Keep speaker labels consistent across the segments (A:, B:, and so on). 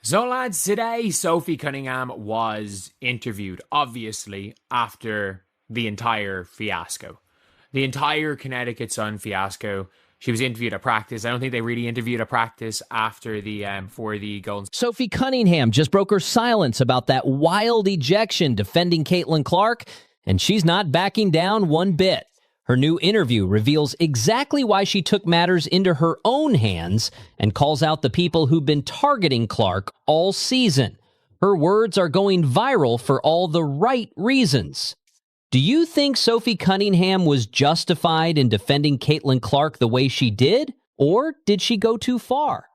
A: So lads, today Sophie Cunningham was interviewed, obviously, after the entire fiasco. The entire Connecticut Sun fiasco. She was interviewed at practice. I don't think they really interviewed at practice after the for the Golden.
B: Sophie Cunningham just broke her silence about that wild ejection defending Caitlin Clark, and she's not backing down one bit. Her new interview reveals exactly why she took matters into her own hands and calls out the people who've been targeting Clark all season. Her words are going viral for all the right reasons. Do you think Sophie Cunningham was justified in defending Caitlin Clark the way she did, or did she go too far?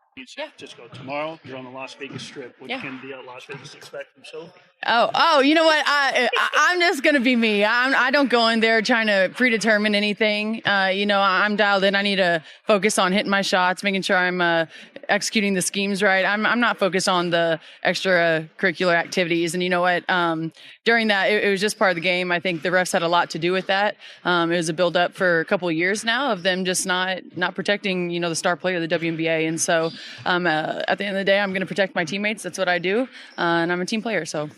C: Just go tomorrow. You're on the Las Vegas Strip. What can the Las Vegas expect from Sophie?
D: Oh, you know what? I'm just going to be me. I don't go in there trying to predetermine anything. I'm dialed in. I need to focus on hitting my shots, making sure I'm executing the schemes right. I'm not focused on the extracurricular activities. And you know what? During that, it was just part of the game. I think the refs had a lot to do with that. It was a build-up for a couple of years now of them just not protecting, the star player of the WNBA. And so at the end of the day, I'm going to protect my teammates. That's what I do. And I'm a team player, so...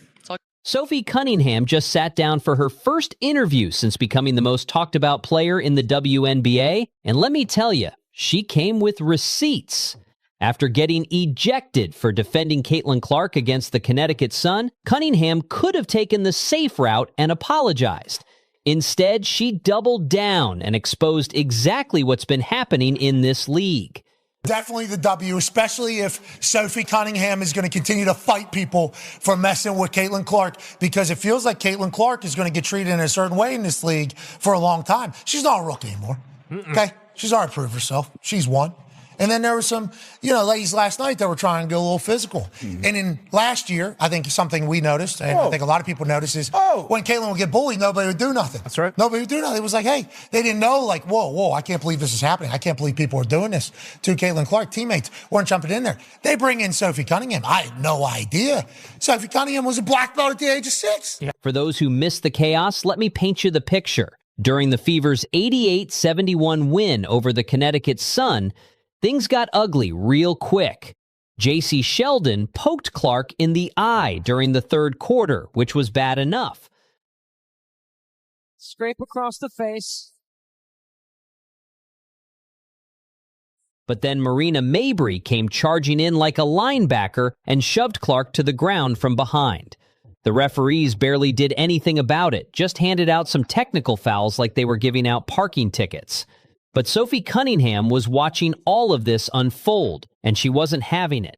B: Sophie Cunningham just sat down for her first interview since becoming the most talked about player in the WNBA, and let me tell you, she came with receipts. After getting ejected for defending Caitlin Clark against the Connecticut Sun, Cunningham could have taken the safe route and apologized. Instead, she doubled down and exposed exactly what's been happening in this league.
E: Definitely the W, especially if Sophie Cunningham is going to continue to fight people for messing with Caitlin Clark, because it feels like Caitlin Clark is going to get treated in a certain way in this league for a long time. She's not a rookie anymore, okay? She's already proved herself. She's won. And then there were some, ladies last night that were trying to go a little physical. Mm-hmm. And in last year, I think something we noticed, and I think a lot of people noticed, is when Caitlin would get bullied, nobody would do nothing.
F: That's right.
E: Nobody would do nothing. It was like, hey, they didn't know, whoa, I can't believe this is happening. I can't believe people are doing this to Caitlin Clark. Teammates weren't jumping in there. They bring in Sophie Cunningham. I had no idea. Sophie Cunningham was a black belt at the age of 6.
B: Yeah. For those who missed the chaos, let me paint you the picture. During the Fever's 88-71 win over the Connecticut Sun, things got ugly real quick. J.C. Sheldon poked Clark in the eye during the third quarter, which was bad enough.
G: Scrape across the face.
B: But then Marina Mabrey came charging in like a linebacker and shoved Clark to the ground from behind. The referees barely did anything about it, just handed out some technical fouls like they were giving out parking tickets. But Sophie Cunningham was watching all of this unfold, and she wasn't having it.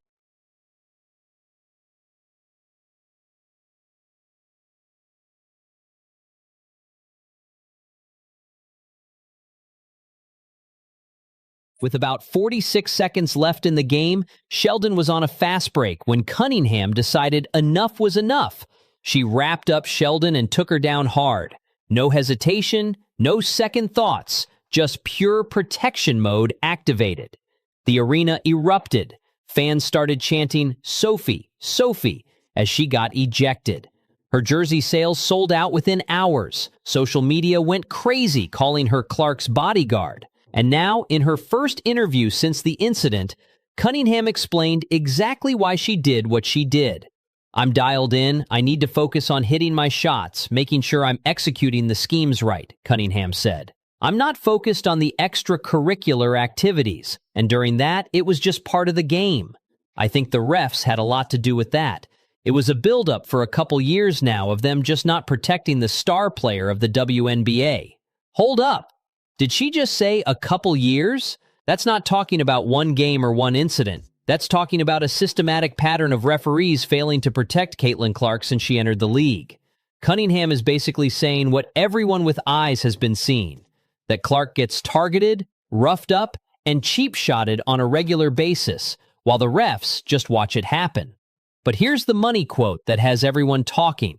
B: With about 46 seconds left in the game, Sheldon was on a fast break when Cunningham decided enough was enough. She wrapped up Sheldon and took her down hard. No hesitation, no second thoughts. Just pure protection mode activated. The arena erupted. Fans started chanting, "Sophie, Sophie," as she got ejected. Her jersey sales sold out within hours. Social media went crazy, calling her Clark's bodyguard. And now, in her first interview since the incident, Cunningham explained exactly why she did what she did. "I'm dialed in. I need to focus on hitting my shots, making sure I'm executing the schemes right," Cunningham said. "I'm not focused on the extracurricular activities, and during that, it was just part of the game. I think the refs had a lot to do with that. It was a buildup for a couple years now of them just not protecting the star player of the WNBA. Hold up. Did she just say a couple years? That's not talking about one game or one incident. That's talking about a systematic pattern of referees failing to protect Caitlin Clark since she entered the league. Cunningham is basically saying what everyone with eyes has been seeing, that Clark gets targeted, roughed up, and cheap-shotted on a regular basis, while the refs just watch it happen. But here's the money quote that has everyone talking.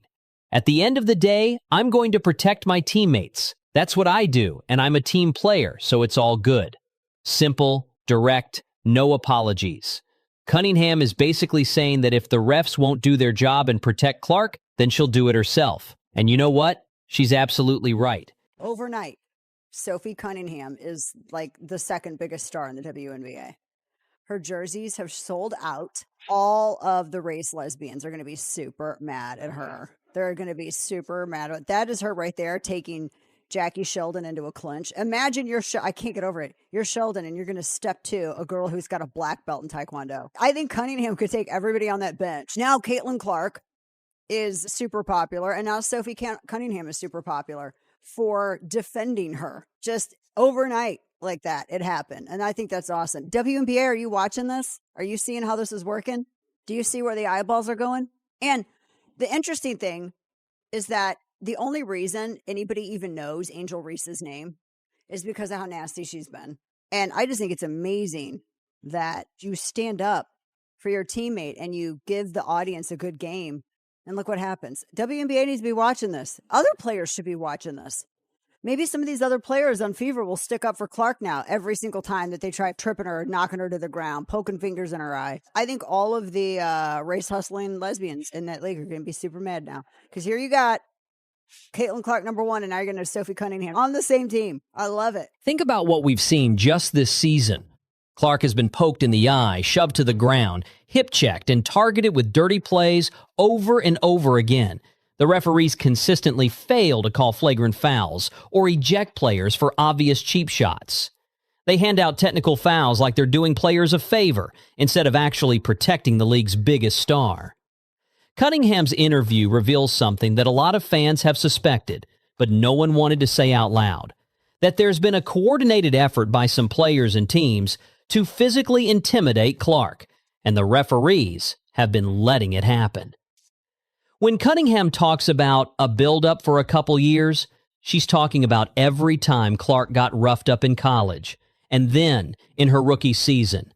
B: At the end of the day, I'm going to protect my teammates. That's what I do, and I'm a team player, so it's all good. Simple, direct, no apologies. Cunningham is basically saying that if the refs won't do their job and protect Clark, then she'll do it herself. And you know what? She's absolutely right.
H: Overnight, Sophie Cunningham is like the second biggest star in the WNBA.
F: her jerseys have sold out. All of the race lesbians are going to be super mad at her. They're going to be super mad. That is her right there taking Jackie Sheldon into a clinch. Imagine I can't get over it. You're Sheldon and you're going to step to a girl who's got a black belt in Taekwondo. I think Cunningham could take everybody on that bench. Now Caitlin Clark is super popular, and now Sophie Cunningham is super popular for defending her. Just overnight like that, it happened. And I think that's awesome. WNBA, are you watching this? Are you seeing how this is working? Do you see where the eyeballs are going? And the interesting thing is that the only reason anybody even knows Angel Reese's name is because of how nasty she's been. And I just think it's amazing that you stand up for your teammate and you give the audience a good game. And look what happens. WNBA needs to be watching this. Other players should be watching this. Maybe some of these other players on Fever will stick up for Clark now every single time that they try tripping her, knocking her to the ground, poking fingers in her eye. I think all of the race hustling lesbians in that league are going to be super mad now. Because here you got Caitlin Clark, number one, and now you're going to have Sophie Cunningham on the same team. I love it.
B: Think about what we've seen just this season. Clark has been poked in the eye, shoved to the ground, hip-checked, and targeted with dirty plays over and over again. The referees consistently fail to call flagrant fouls or eject players for obvious cheap shots. They hand out technical fouls like they're doing players a favor instead of actually protecting the league's biggest star. Cunningham's interview reveals something that a lot of fans have suspected, but no one wanted to say out loud, that there's been a coordinated effort by some players and teams to physically intimidate Clark, and the referees have been letting it happen. When Cunningham talks about a build-up for a couple years, she's talking about every time Clark got roughed up in college, and then in her rookie season.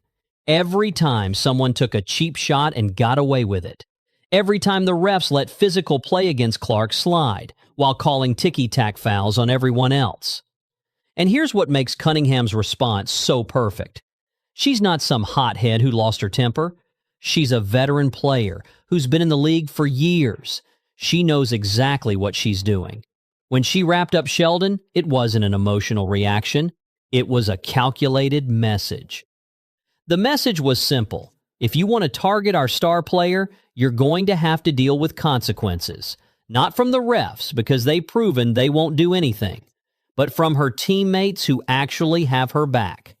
B: Every time someone took a cheap shot and got away with it. Every time the refs let physical play against Clark slide, while calling ticky-tack fouls on everyone else. And here's what makes Cunningham's response so perfect. She's not some hothead who lost her temper. She's a veteran player who's been in the league for years. She knows exactly what she's doing. When she wrapped up Sheldon, it wasn't an emotional reaction. It was a calculated message. The message was simple. If you want to target our star player, you're going to have to deal with consequences. Not from the refs, because they've proven they won't do anything, but from her teammates who actually have her back.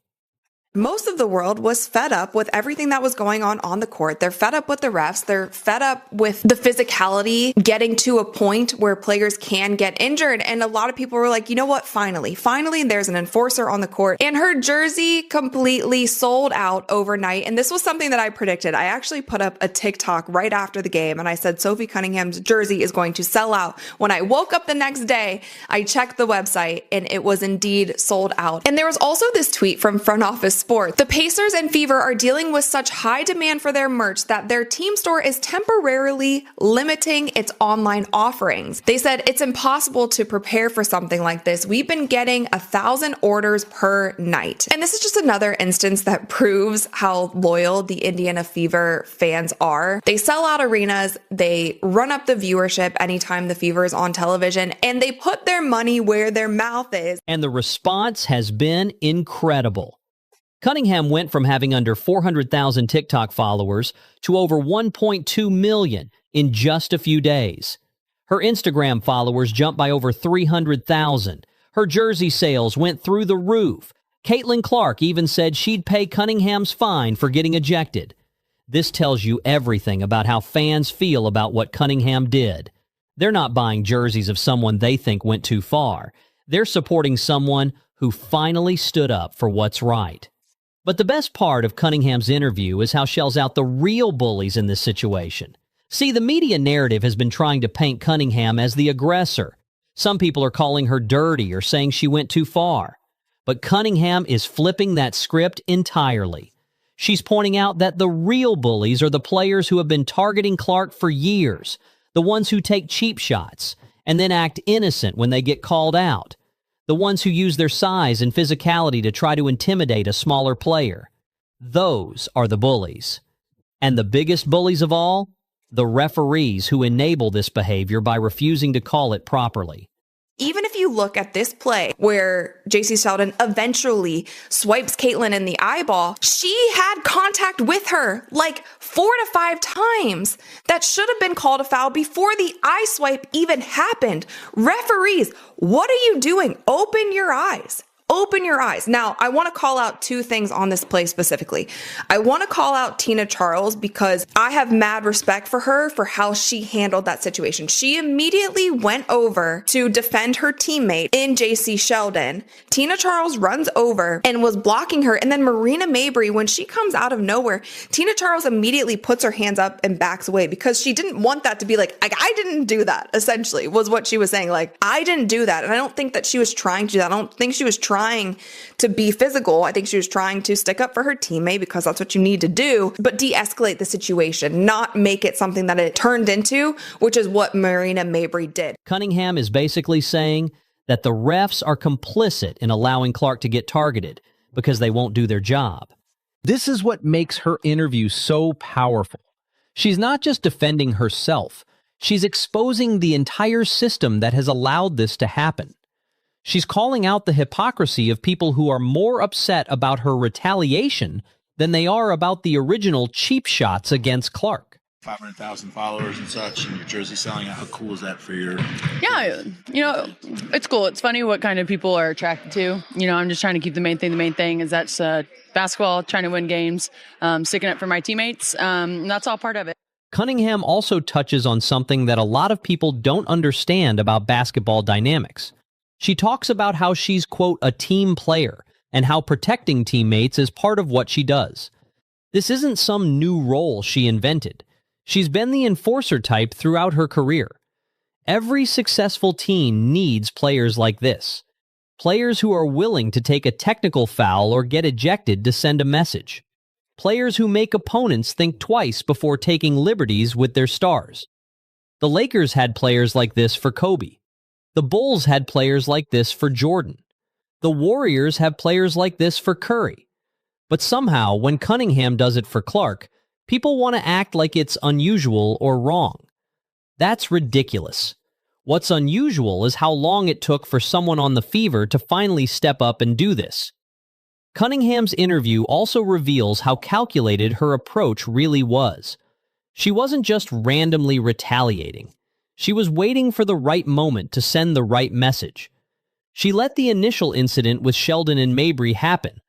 G: Most of the world was fed up with everything that was going on the court. They're fed up with the refs. They're fed up with the physicality getting to a point where players can get injured. And a lot of people were like, you know what? Finally, there's an enforcer on the court. And her jersey completely sold out overnight. And this was something that I predicted. I actually put up a TikTok right after the game and I said, Sophie Cunningham's jersey is going to sell out. When I woke up the next day, I checked the website and it was indeed sold out. And there was also this tweet from Front Office Sports. The Pacers and Fever are dealing with such high demand for their merch that their team store is temporarily limiting its online offerings. They said it's impossible to prepare for something like this. We've been getting 1,000 orders per night. And this is just another instance that proves how loyal the Indiana Fever fans are. They sell out arenas, they run up the viewership anytime the Fever is on television, and they put their money where their mouth is.
B: And the response has been incredible. Cunningham went from having under 400,000 TikTok followers to over 1.2 million in just a few days. Her Instagram followers jumped by over 300,000. Her jersey sales went through the roof. Caitlin Clark even said she'd pay Cunningham's fine for getting ejected. This tells you everything about how fans feel about what Cunningham did. They're not buying jerseys of someone they think went too far. They're supporting someone who finally stood up for what's right. But the best part of Cunningham's interview is how she shells out the real bullies in this situation. See, the media narrative has been trying to paint Cunningham as the aggressor. Some people are calling her dirty or saying she went too far. But Cunningham is flipping that script entirely. She's pointing out that the real bullies are the players who have been targeting Clark for years, the ones who take cheap shots and then act innocent when they get called out. The ones who use their size and physicality to try to intimidate a smaller player. Those are the bullies. And the biggest bullies of all? The referees who enable this behavior by refusing to call it properly.
G: Even if you you look at this play where JC Sheldon eventually swipes Caitlin in the eyeball, she had contact with her like 4 to 5 times. That should have been called a foul before the eye swipe even happened. Referees, what are you doing? Open your eyes. Open your eyes. Now, I want to call out 2 things on this play specifically. I want to call out Tina Charles because I have mad respect for her for how she handled that situation. She immediately went over to defend her teammate in JC Sheldon. Tina Charles runs over and was blocking her. And then Marina Mabrey, when she comes out of nowhere, Tina Charles immediately puts her hands up and backs away because she didn't want that to be like, I didn't do that, essentially, was what she was saying. Like, I didn't do that. And I don't think that she was trying to do that. I don't think she was trying to be physical. I think she was trying to stick up for her teammate because that's what you need to do, but de-escalate the situation, not make it something that it turned into, which is what Marina Mabrey did.
B: Cunningham is basically saying that the refs are complicit in allowing Clark to get targeted because they won't do their job. This is what makes her interview so powerful. She's not just defending herself, she's exposing the entire system that has allowed this to happen. She's calling out the hypocrisy of people who are more upset about her retaliation than they are about the original cheap shots against Clark.
H: 500,000 followers and such, and your jersey selling out. How cool is that for your...
D: Yeah, it's cool. It's funny what kind of people are attracted to. I'm just trying to keep the main thing. The main thing is that's basketball, trying to win games, sticking up for my teammates. That's all part of it.
B: Cunningham also touches on something that a lot of people don't understand about basketball dynamics. She talks about how she's, quote, a team player, and how protecting teammates is part of what she does. This isn't some new role she invented. She's been the enforcer type throughout her career. Every successful team needs players like this. Players who are willing to take a technical foul or get ejected to send a message. Players who make opponents think twice before taking liberties with their stars. The Lakers had players like this for Kobe. The Bulls had players like this for Jordan. The Warriors have players like this for Curry. But somehow, when Cunningham does it for Clark, people want to act like it's unusual or wrong. That's ridiculous. What's unusual is how long it took for someone on the Fever to finally step up and do this. Cunningham's interview also reveals how calculated her approach really was. She wasn't just randomly retaliating. She was waiting for the right moment to send the right message. She let the initial incident with Sheldon and Mabrey happen,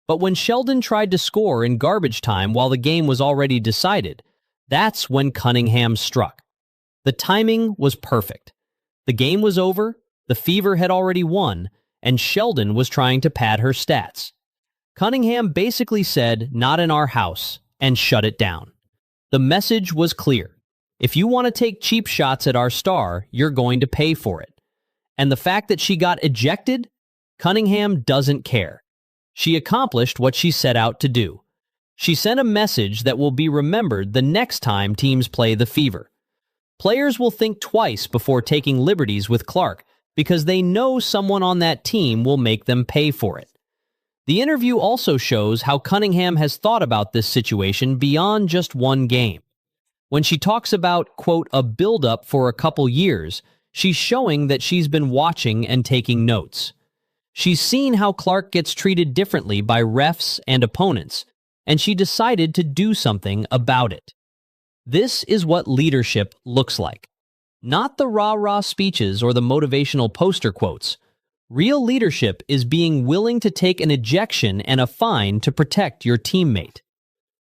B: but when Sheldon tried to score in garbage time while the game was already decided, that's when Cunningham struck. The timing was perfect. The game was over, the Fever had already won, and Sheldon was trying to pad her stats. Cunningham basically said, "Not in our house," and shut it down. The message was clear. If you want to take cheap shots at our star, you're going to pay for it. And the fact that she got ejected, Cunningham doesn't care. She accomplished what she set out to do. She sent a message that will be remembered the next time teams play the Fever. Players will think twice before taking liberties with Clark because they know someone on that team will make them pay for it. The interview also shows how Cunningham has thought about this situation beyond just one game. When she talks about, quote, a build-up for a couple years, she's showing that she's been watching and taking notes. She's seen how Clark gets treated differently by refs and opponents, and she decided to do something about it. This is what leadership looks like. Not the rah-rah speeches or the motivational poster quotes. Real leadership is being willing to take an ejection and a fine to protect your teammate.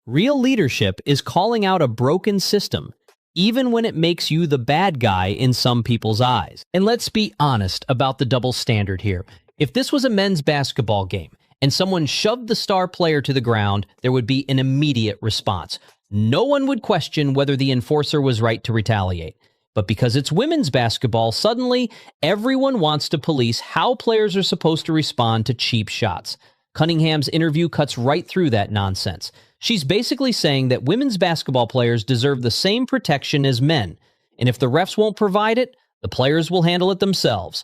B: Real leadership is calling out a broken system, even when it makes you the bad guy in some people's eyes. And let's be honest about the double standard here. If this was a men's basketball game and someone shoved the star player to the ground, there would be an immediate response. No one would question whether the enforcer was right to retaliate. But because it's women's basketball, suddenly everyone wants to police how players are supposed to respond to cheap shots. Cunningham's interview cuts right through that nonsense. She's basically saying that women's basketball players deserve the same protection as men, and if the refs won't provide it, the players will handle it themselves.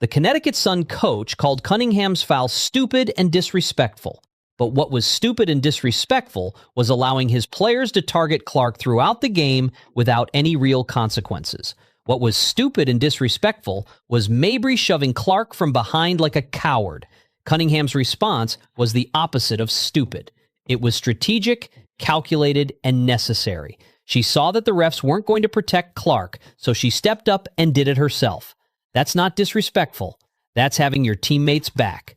B: The Connecticut Sun coach called Cunningham's foul stupid and disrespectful. But what was stupid and disrespectful was allowing his players to target Clark throughout the game without any real consequences. What was stupid and disrespectful was Mabry shoving Clark from behind like a coward. Cunningham's response was the opposite of stupid. It was strategic, calculated, and necessary. She saw that the refs weren't going to protect Clark, so she stepped up and did it herself. That's not disrespectful. That's having your teammates back.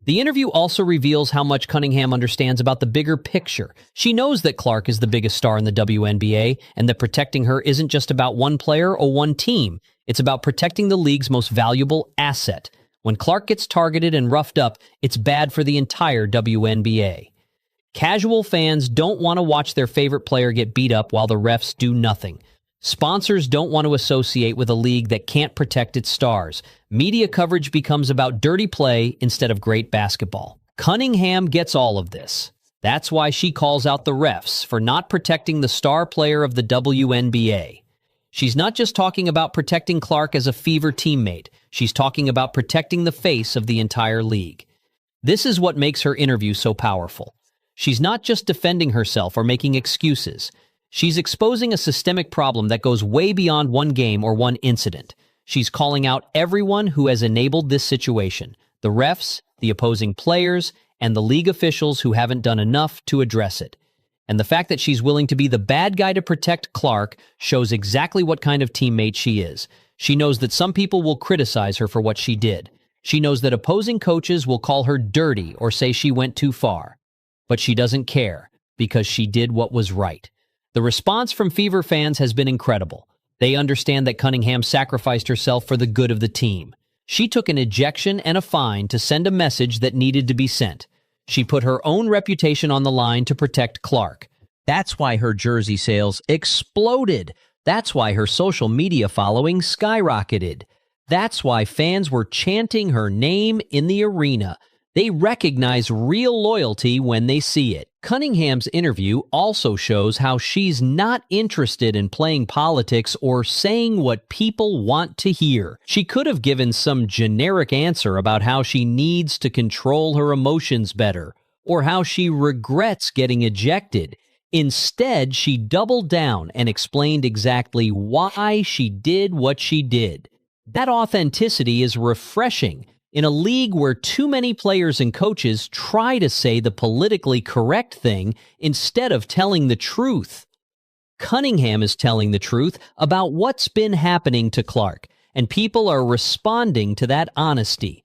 B: The interview also reveals how much Cunningham understands about the bigger picture. She knows that Clark is the biggest star in the WNBA and that protecting her isn't just about one player or one team. It's about protecting the league's most valuable asset. When Clark gets targeted and roughed up, it's bad for the entire WNBA. Casual fans don't want to watch their favorite player get beat up while the refs do nothing. Sponsors don't want to associate with a league that can't protect its stars. Media coverage becomes about dirty play instead of great basketball. Cunningham gets all of this. That's why she calls out the refs for not protecting the star player of the WNBA. She's not just talking about protecting Clark as a Fever teammate. She's talking about protecting the face of the entire league. This is what makes her interview so powerful. She's not just defending herself or making excuses. She's exposing a systemic problem that goes way beyond one game or one incident. She's calling out everyone who has enabled this situation, the refs, the opposing players, and the league officials who haven't done enough to address it. And the fact that she's willing to be the bad guy to protect Clark shows exactly what kind of teammate she is. She knows that some people will criticize her for what she did. She knows that opposing coaches will call her dirty or say she went too far. But she doesn't care because she did what was right. The response from Fever fans has been incredible. They understand that Cunningham sacrificed herself for the good of the team. She took an ejection and a fine to send a message that needed to be sent. She put her own reputation on the line to protect Clark. That's why her jersey sales exploded. That's why her social media following skyrocketed. That's why fans were chanting her name in the arena. They recognize real loyalty when they see it. Cunningham's interview also shows how she's not interested in playing politics or saying what people want to hear. She could have given some generic answer about how she needs to control her emotions better, or how she regrets getting ejected. Instead, she doubled down and explained exactly why she did what she did. That authenticity is refreshing. In a league where too many players and coaches try to say the politically correct thing instead of telling the truth. Cunningham is telling the truth about what's been happening to Clark, and people are responding to that honesty.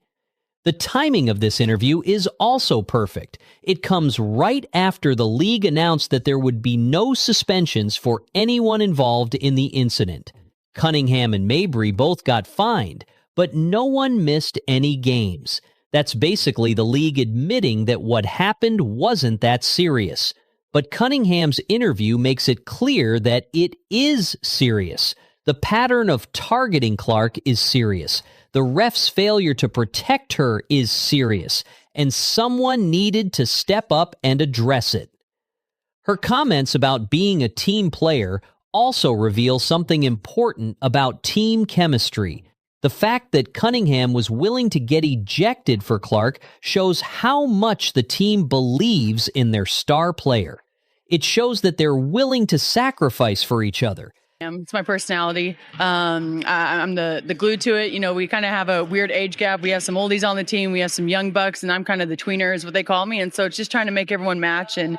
B: The timing of this interview is also perfect. It comes right after the league announced that there would be no suspensions for anyone involved in the incident. Cunningham and Mabry both got fined, but no one missed any games. That's basically the league admitting that what happened wasn't that serious. But Cunningham's interview makes it clear that it is serious. The pattern of targeting Clark is serious. The ref's failure to protect her is serious, and someone needed to step up and address it. Her comments about being a team player also reveal something important about team chemistry. The fact that Cunningham was willing to get ejected for Clark shows how much the team believes in their star player. It shows that they're willing to sacrifice for each other.
D: It's my personality. I'm the glue to it. You know, we kind of have a weird age gap. We have some oldies on the team. We have some young bucks, and I'm kind of the tweener is what they call me. And so it's just trying to make everyone match and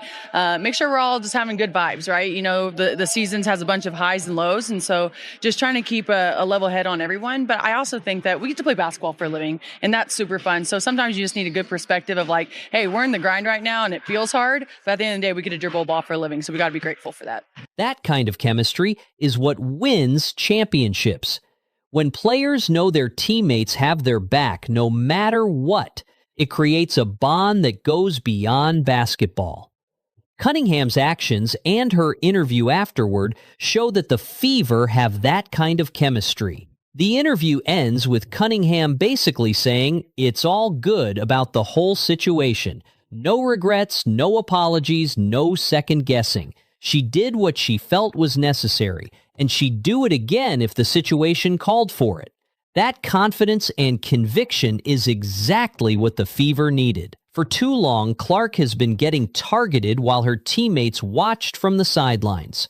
D: make sure we're all just having good vibes, right? You know, the seasons has a bunch of highs and lows. And so just trying to keep a level head on everyone. But I also think that we get to play basketball for a living, and that's super fun. So sometimes you just need a good perspective of like, hey, we're in the grind right now, and it feels hard. But at the end of the day, we get to dribble a ball for a living. So we got to be grateful for that.
B: That kind of chemistry is what wins championships. When players know their teammates have their back no matter what, it creates a bond that goes beyond basketball. Cunningham's actions and her interview afterward show that the Fever have that kind of chemistry. The interview ends with Cunningham basically saying it's all good about the whole situation. No regrets, no apologies, no second guessing. She did what she felt was necessary, and she'd do it again if the situation called for it. That confidence and conviction is exactly what the Fever needed. For too long, Clark has been getting targeted while her teammates watched from the sidelines.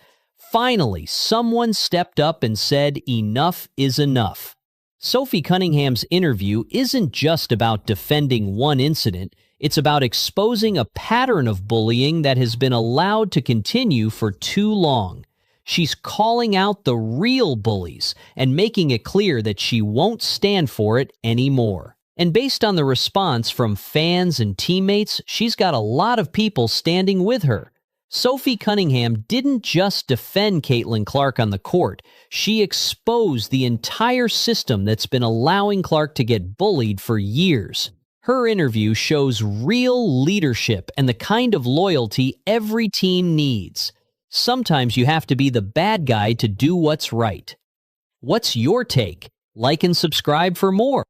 B: Finally, someone stepped up and said enough is enough. Sophie Cunningham's interview isn't just about defending one incident, it's about exposing a pattern of bullying that has been allowed to continue for too long. She's calling out the real bullies and making it clear that she won't stand for it anymore. And based on the response from fans and teammates, she's got a lot of people standing with her. Sophie Cunningham didn't just defend Caitlin Clark on the court. She exposed the entire system that's been allowing Clark to get bullied for years. Her interview shows real leadership and the kind of loyalty every team needs. Sometimes you have to be the bad guy to do what's right. What's your take? Like and subscribe for more.